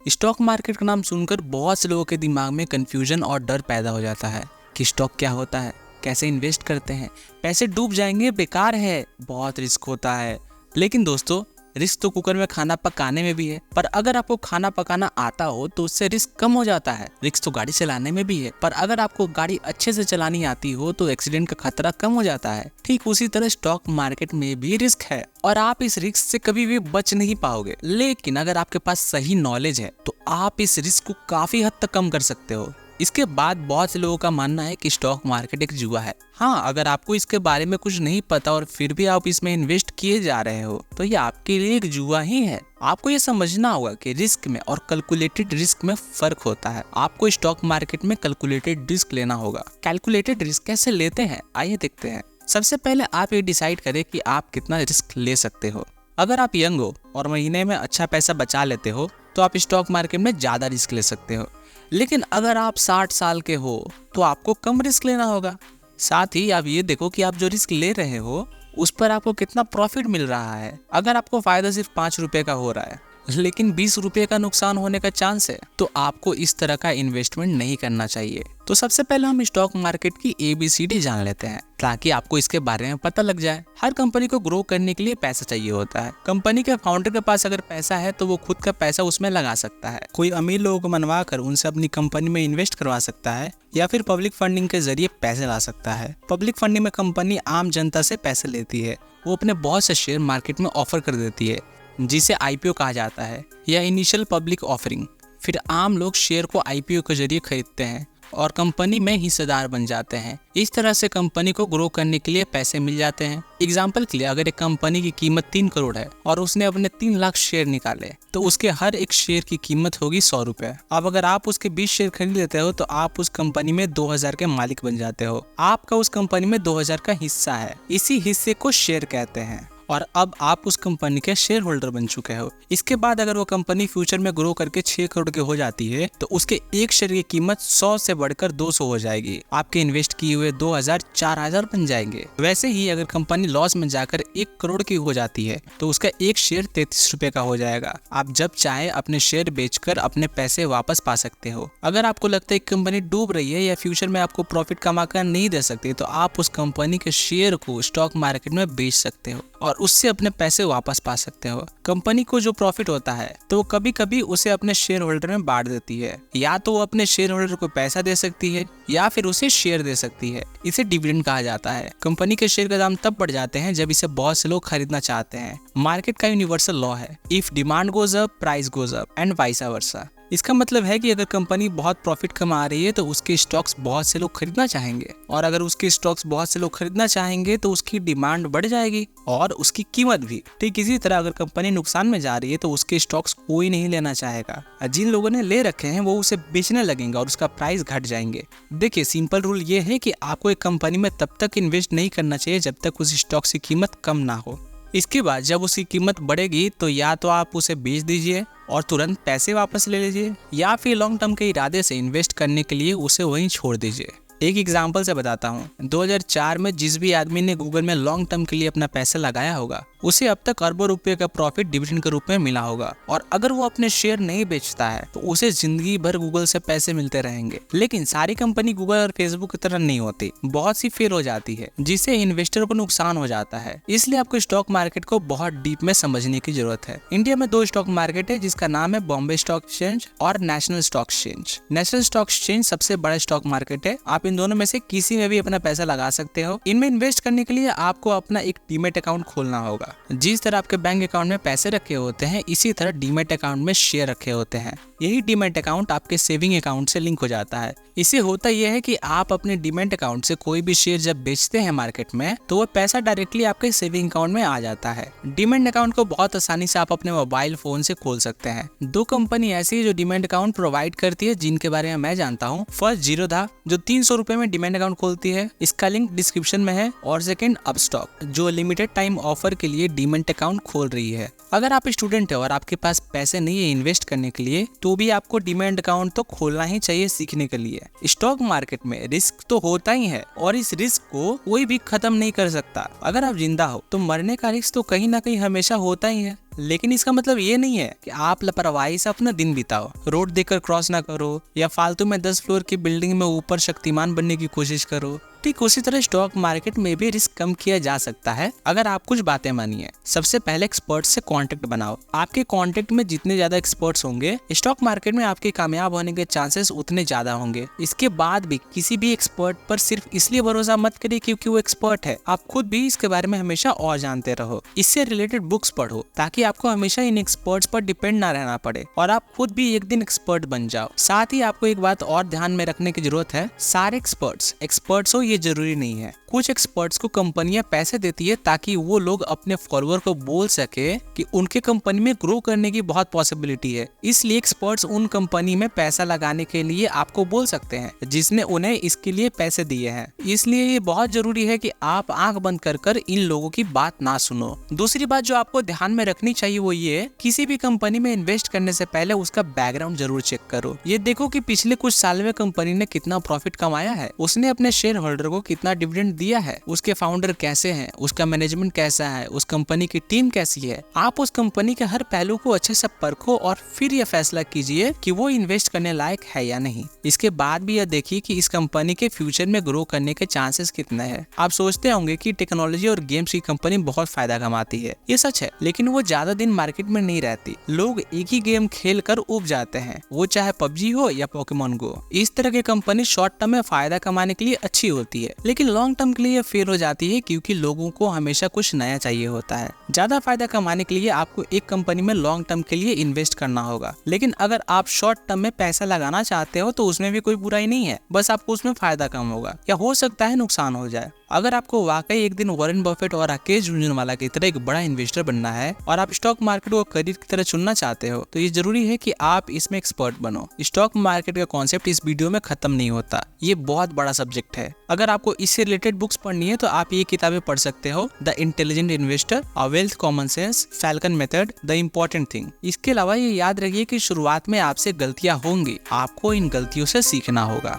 Stock market का नाम सुनकर बहुत से लोगों के दिमाग में कंफ्यूजन और डर पैदा हो जाता है कि स्टॉक क्या होता है, कैसे इन्वेस्ट करते हैं, पैसे डूब जाएंगे, बेकार है, बहुत रिस्क होता है। लेकिन दोस्तों, रिस्क तो कुकर में खाना पकाने में भी है, पर अगर आपको खाना पकाना आता हो तो उससे रिस्क कम हो जाता है। रिस्क तो गाड़ी चलाने में भी है, पर अगर आपको गाड़ी अच्छे से चलानी आती हो तो एक्सीडेंट का खतरा कम हो जाता है। ठीक उसी तरह स्टॉक मार्केट में भी रिस्क है और आप इस रिस्क से कभी भी बच नहीं पाओगे। लेकिन अगर आपके पास सही नॉलेज है तो आप इस रिस्क को काफी हद तक कम कर सकते हो। इसके बाद बहुत से लोगों का मानना है कि स्टॉक मार्केट एक जुआ है। हाँ, अगर आपको इसके बारे में कुछ नहीं पता और फिर भी आप इसमें इन्वेस्ट किए जा रहे हो तो ये आपके लिए एक जुआ ही है। आपको ये समझना होगा कि रिस्क में और कैलकुलेटेड रिस्क में फर्क होता है। आपको स्टॉक मार्केट में कैलकुलेटेड रिस्क लेना होगा। कैलकुलेटेड रिस्क कैसे लेते हैं, आइए देखते हैं। सबसे पहले आप ये डिसाइड करें कि आप कितना रिस्क ले सकते हो। अगर आप यंग हो और महीने में अच्छा पैसा बचा लेते हो तो आप स्टॉक मार्केट में ज्यादा रिस्क ले सकते हो। लेकिन अगर आप 60 साल के हो तो आपको कम रिस्क लेना होगा। साथ ही आप ये देखो कि आप जो रिस्क ले रहे हो उस पर आपको कितना प्रॉफिट मिल रहा है। अगर आपको फायदा सिर्फ 5 रुपए का हो रहा है लेकिन 20 रुपए का नुकसान होने का चांस है तो आपको इस तरह का इन्वेस्टमेंट नहीं करना चाहिए। तो सबसे पहले हम स्टॉक मार्केट की ABCD जान लेते हैं ताकि आपको इसके बारे में पता लग जाए। हर कंपनी को ग्रो करने के लिए पैसा चाहिए होता है। कंपनी के फाउंडर के पास अगर पैसा है तो वो खुद का पैसा उसमें लगा सकता है। कोई अमीर लोगों को मनवा कर उनसे अपनी कंपनी में इन्वेस्ट करवा सकता है या फिर पब्लिक फंडिंग के जरिए पैसे ला सकता है। पब्लिक फंडिंग में कंपनी आम जनता से पैसे लेती है। वो अपने बहुत से शेयर मार्केट में ऑफर कर देती है जिसे IPO कहा जाता है या इनिशियल पब्लिक ऑफरिंग। फिर आम लोग शेयर को IPO के जरिए खरीदते हैं और कंपनी में हिस्सेदार बन जाते हैं। इस तरह से कंपनी को ग्रो करने के लिए पैसे मिल जाते हैं। एग्जाम्पल के लिए, अगर एक कंपनी की कीमत 3 करोड़ है और उसने अपने 3 लाख शेयर निकाले तो उसके हर एक शेयर की कीमत होगी 100 रुपए। अब अगर आप उसके 20 शेयर खरीद लेते हो तो आप उस कंपनी में 2000 के मालिक बन जाते हो। आपका उस कंपनी में 2000 का हिस्सा है। इसी हिस्से को शेयर कहते हैं और अब आप उस कंपनी के शेयर होल्डर बन चुके हो। इसके बाद अगर वो कंपनी फ्यूचर में ग्रो करके 6 करोड़ की हो जाती है तो उसके एक शेयर की कीमत 100 से बढ़कर 200 हो जाएगी। आपके इन्वेस्ट किए हुए 2000 4000 बन जाएंगे। वैसे ही अगर कंपनी लॉस में जाकर 1 करोड़ की हो जाती है तो उसका एक शेयर 33 रुपए का हो जाएगा। आप जब चाहे अपने शेयर बेचकर अपने पैसे वापस पा सकते हो। अगर आपको लगता है कि कंपनी डूब रही है या फ्यूचर में आपको प्रॉफिट कमा कर नहीं दे सकती तो आप उस कंपनी के शेयर को स्टॉक मार्केट में बेच सकते हो और उससे अपने पैसे वापस पा सकते हो। कंपनी को जो प्रॉफिट होता है तो वो कभी कभी उसे अपने शेयर होल्डर में बांट देती है। या तो वो अपने शेयर होल्डर को पैसा दे सकती है या फिर उसे शेयर दे सकती है। इसे डिविडेंड कहा जाता है। कंपनी के शेयर का दाम तब बढ़ जाते हैं जब इसे बहुत से लोग खरीदना चाहते हैं। मार्केट का यूनिवर्सल लॉ है, if demand goes up price goes up and vice versa. इसका मतलब है कि अगर कंपनी बहुत प्रॉफिट कमा रही है तो उसके स्टॉक्स बहुत से लोग खरीदना चाहेंगे और अगर उसके स्टॉक्स बहुत से लोग खरीदना चाहेंगे तो उसकी डिमांड बढ़ जाएगी और उसकी कीमत भी। ठीक इसी तरह अगर कंपनी नुकसान में जा रही है तो उसके स्टॉक्स कोई नहीं लेना चाहेगा। जिन लोगों ने ले रखे हैं वो उसे बेचने लगेंगे और उसका प्राइस घट जाएंगे। देखिए, सिंपल रूल ये है कि आपको एक कंपनी में तब तक इन्वेस्ट नहीं करना चाहिए जब तक उस स्टॉक की कीमत कम ना हो। इसके बाद जब उसकी कीमत बढ़ेगी तो या तो आप उसे बेच दीजिए और तुरंत पैसे वापस ले लीजिए या फिर लॉन्ग टर्म के इरादे से इन्वेस्ट करने के लिए उसे वहीं छोड़ दीजिए। एक एग्जांपल से बताता हूँ। 2004 में जिस भी आदमी ने गूगल में लॉन्ग टर्म के लिए अपना पैसा लगाया होगा उसे अब तक अरबों रुपए का प्रॉफिट डिविडेंड के रूप में मिला होगा और अगर वो अपने शेयर नहीं बेचता है तो उसे जिंदगी भर गूगल से पैसे मिलते रहेंगे। लेकिन सारी कंपनी गूगल और फेसबुक की तरह नहीं होती, बहुत सी फेल हो जाती है जिससे इन्वेस्टर को नुकसान हो जाता है। इसलिए आपको स्टॉक मार्केट को बहुत डीप में समझने की जरूरत है। इंडिया में 2 स्टॉक मार्केट है जिसका नाम है बॉम्बे स्टॉक एक्सचेंज और national stock exchange. National stock exchange सबसे बड़ा स्टॉक मार्केट है। आप इन दोनों में से किसी में भी अपना पैसा लगा सकते हो। इनमें इन्वेस्ट करने के लिए आपको अपना एक डीमैट अकाउंट खोलना होगा। जिस तरह आपके बैंक अकाउंट में पैसे रखे होते हैं इसी तरह डीमैट अकाउंट में शेयर रखे होते हैं। यही डीमैट अकाउंट आपके सेविंग अकाउंट से लिंक हो जाता है। इससे होता यह है कि आप अपने डीमैट अकाउंट से कोई भी शेयर जब बेचते हैं मार्केट में तो वो पैसा डायरेक्टली आपके सेविंग अकाउंट में आ जाता है। डीमैट अकाउंट को बहुत आसानी से आप अपने मोबाइल फोन से खोल सकते हैं। 2 कंपनी ऐसी है जो डीमैट अकाउंट प्रोवाइड करती है जिनके बारे में मैं जानता हूँ। फर्स्ट जीरोधा जो 300 रुपए में डीमैट अकाउंट खोलती है, इसका लिंक डिस्क्रिप्शन में है। और सेकंड अपस्टॉक जो लिमिटेड टाइम ऑफर के लिए डीमैट अकाउंट खोल रही है। अगर आप स्टूडेंट है और आपके पास पैसे नहीं है इन्वेस्ट करने के लिए तो भी आपको डीमैट अकाउंट तो खोलना ही चाहिए सीखने के लिए। स्टॉक मार्केट में रिस्क तो होता ही है और इस रिस्क को कोई भी खत्म नहीं कर सकता। अगर आप जिंदा हो तो मरने का रिस्क तो कहीं ना कहीं हमेशा होता ही है। लेकिन इसका मतलब ये नहीं है कि आप लापरवाही से अपना दिन बिताओ, रोड देखकर क्रॉस ना करो या फालतू में 10 फ्लोर की बिल्डिंग में ऊपर शक्तिमान बनने की कोशिश करो। ठीक उसी तरह स्टॉक मार्केट में भी रिस्क कम किया जा सकता है अगर आप कुछ बातें मानिए। सबसे पहले एक्सपर्ट से कांटेक्ट बनाओ। आपके कांटेक्ट में जितने ज्यादा एक्सपर्ट्स होंगे, स्टॉक मार्केट में आपके कामयाब होने के चांसेस उतने ज्यादा होंगे। इसके बाद भी किसी भी एक्सपर्ट पर सिर्फ इसलिए भरोसा मत करिए क्योंकि वो एक्सपर्ट है। आप खुद भी इसके बारे में हमेशा और जानते रहो, इससे रिलेटेड बुक्स पढ़ो ताकि आपको हमेशा इन एक्सपर्ट्स पर डिपेंड ना रहना पड़े और आप खुद भी एक दिन एक्सपर्ट बन जाओ। साथ ही आपको एक बात और ध्यान में रखने की जरूरत है, सारे एक्सपर्ट्स हो ये जरूरी नहीं है। कुछ एक्सपर्ट्स को कंपनियां पैसे देती है ताकि वो लोग अपने फॉलोअर को बोल सके कि उनके कंपनी में ग्रो करने की बहुत पॉसिबिलिटी है, इसलिए एक्सपर्ट्स उन कंपनी में पैसा लगाने के लिए आपको बोल सकते हैं जिसने उन्हें इसके लिए पैसे दिए हैं। इसलिए ये बहुत जरूरी है कि आप आंख बंद कर इन लोगों की बात ना सुनो। दूसरी बात जो आपको ध्यान में रखनी चाहिए वो ये, किसी भी कंपनी में इन्वेस्ट करने से पहले उसका बैकग्राउंड जरूर चेक करो। ये देखो कि पिछले कुछ साल में कंपनी ने कितना प्रॉफिट कमाया है, उसने अपने शेयर होल्डर को कितना डिविडेंड दिया है, उसके फाउंडर कैसे हैं, उसका मैनेजमेंट कैसा है, उस कंपनी की टीम कैसी है। आप उस कंपनी के हर पहलू को अच्छे से परखो और फिर यह फैसला कीजिए कि वो इन्वेस्ट करने लायक है या नहीं। इसके बाद भी यह देखिए कि इस कंपनी के फ्यूचर में ग्रो करने के चांसेस कितने हैं। आप सोचते होंगे कि टेक्नोलॉजी और गेम्स की कंपनी बहुत फायदा कमाती है, ये सच है, लेकिन वो ज्यादा दिन मार्केट में नहीं रहती। लोग एक ही गेम खेल कर उब जाते हैं, वो चाहे पबजी हो या पोकेमॉन गो। इस तरह की कंपनी शॉर्ट टर्म में फायदा कमाने के लिए अच्छी होती है, लेकिन लॉन्ग टर्म के लिए फेल हो जाती है क्योंकि लोगों को हमेशा कुछ नया चाहिए होता है। ज्यादा फायदा कमाने के लिए आपको एक कंपनी में लॉन्ग टर्म के लिए इन्वेस्ट करना होगा, लेकिन अगर आप शॉर्ट टर्म में पैसा लगाना चाहते हो तो उसमें भी कोई बुराई नहीं है, बस आपको उसमें फायदा कम होगा या हो सकता है नुकसान हो जाए। अगर आपको वाकई एक दिन वॉरेन बफेट और राकेश झुनझुनवाला की तरह एक बड़ा इन्वेस्टर बनना है और आप स्टॉक मार्केट को करियर की तरह चुनना चाहते हो तो ये जरूरी है कि आप इसमें एक्सपर्ट बनो। स्टॉक मार्केट का कॉन्सेप्ट इस वीडियो में खत्म नहीं होता, ये बहुत बड़ा सब्जेक्ट है। अगर आपको इससे रिलेटेड बुक्स पढ़नी है तो आप ये किताबें पढ़ सकते हो, the intelligent investor, a wealth common sense, falcon method, the important thing. इसके अलावा ये याद रखिए कि शुरुआत में आपसे गलतियां होंगी, आपको इन गलतियों से सीखना होगा।